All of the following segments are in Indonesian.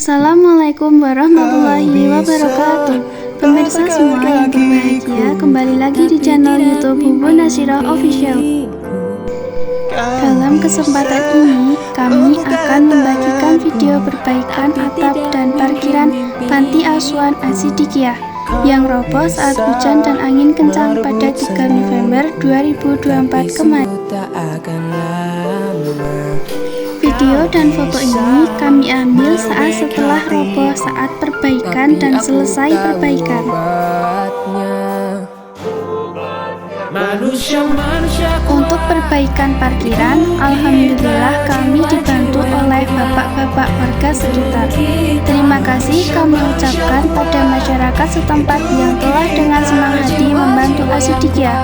Assalamualaikum warahmatullahi wabarakatuh. Pemirsa semua yang berbahagia, kembali lagi di channel YouTube Bubun Nasyirah Official. Dalam kesempatan ini, kami akan membagikan video perbaikan atap dan parkiran panti asuhan Asyidikiyah yang roboh saat hujan dan angin kencang pada 3 November 2024 kemarin. Video dan foto ini kami ambil saat setelah roboh saat perbaikan dan selesai perbaikan. Untuk perbaikan parkiran, alhamdulillah kami dibantu oleh bapak-bapak warga sekitar. Terima kasih kami ucapkan pada masyarakat setempat yang telah dengan senang hati membantu Asyidikiyah.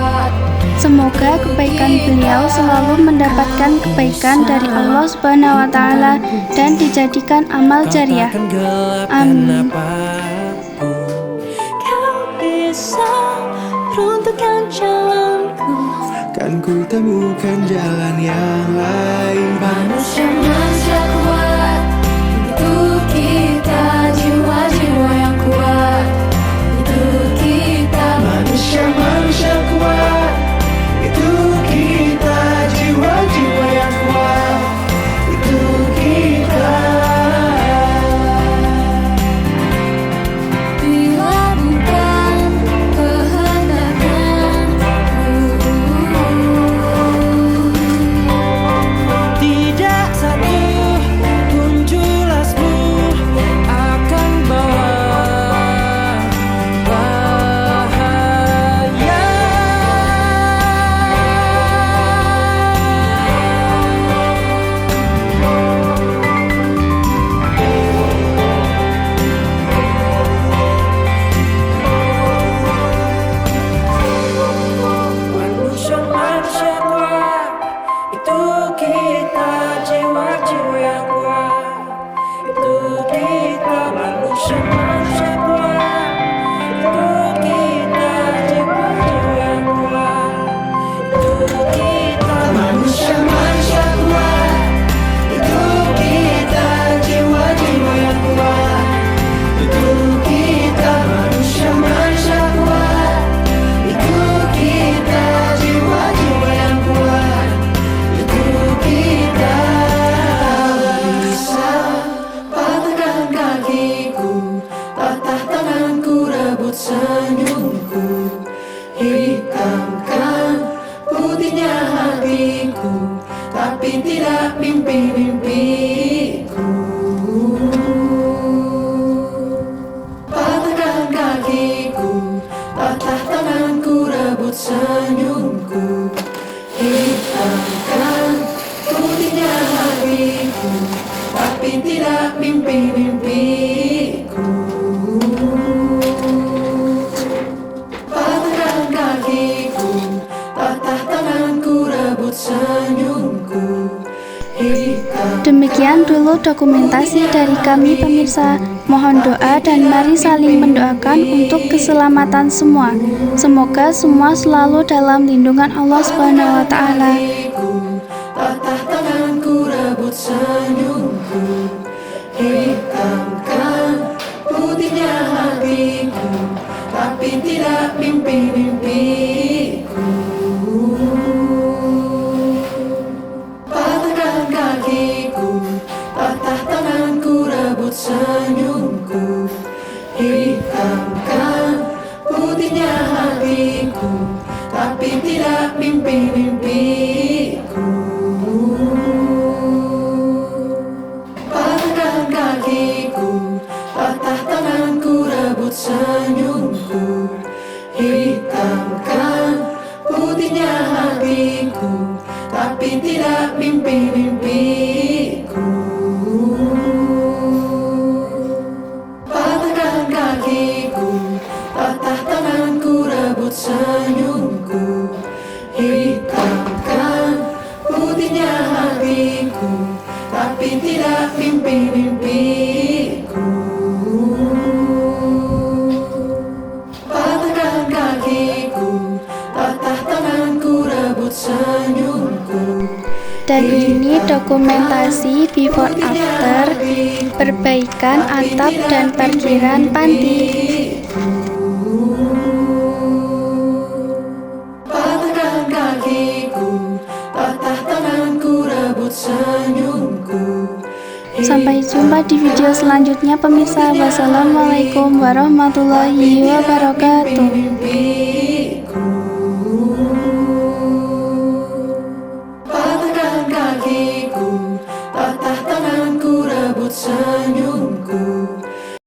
Semoga kebaikan beliau selalu mendapatkan kebaikan dari Allah Subhanahu wa Ta'ala dan dijadikan amal jariah. Amin. Kau bisa runtuhkan jalanku, kan ku temukan jalan yang lain. manusia kuat, untuk kita jiwa-jiwa yang kuat, untuk kita Manusia kuat, itu kita jiwa-jiwa yang kuat, itu kita. bila bukan kehendakmu, tidak satu pun jelasmu akan bawa bahaya. Manusia kuat, itu kita jiwa-jiwa yang kuat, itu kita manusia kuat, itu kita jiwa-jiwa yang kuat, itu kita Manusia kuat, itu kita jiwa-jiwa yang kuat, itu kita manusia kuat, itu kita jiwa-jiwa yang kuat, itu kita. Bisa patahkan kakiku, patah tanganku, rebut senyumku, hitamkan putihnya hatiku, tapi tidak mimpi-mimpiku. Patahkan kakiku, patah tanganku, rebut senyumku, hitamkan putihnya hatiku, tapi tidak mimpi-mimpiku. Patahkan kakiku, patah tanganku, rebut senyumku, hitam. Demikian dulu dokumentasi dari kami pemirsa. Mohon doa dan mari saling mendoakan untuk keselamatan semua. Semoga semua selalu dalam lindungan Allah Subhanahu wa Ta'ala. Patah tanganku, rebut senyumku, hitamkan putihnya hatiku, tapi tidak mimpi-mimpiku. Patahkan kakiku, patah tanganku, rebut senyumku, hitamkan putihnya hatiku, tapi tidak mimpi-mimpiku. Patahkan kakiku, patah tanganku, rebut senyumku, hitamkan putihnya hatiku, tapi tidak mimpi-mimpiku. Patahkan kakiku, patah tanganku, rebut senyumku, hitamkan putihnya hatiku, tapi tidak mimpi-mimpiku. Patahkan kakiku, patah tanganku, rebut senyumku, Dan ini dokumentasi before after perbaikan atap dan parkiran panti. Patahkan kakiku, patah tanganku, rebut senyumku. Sampai jumpa di video selanjutnya pemirsa. Wassalamualaikum warahmatullahi wabarakatuh.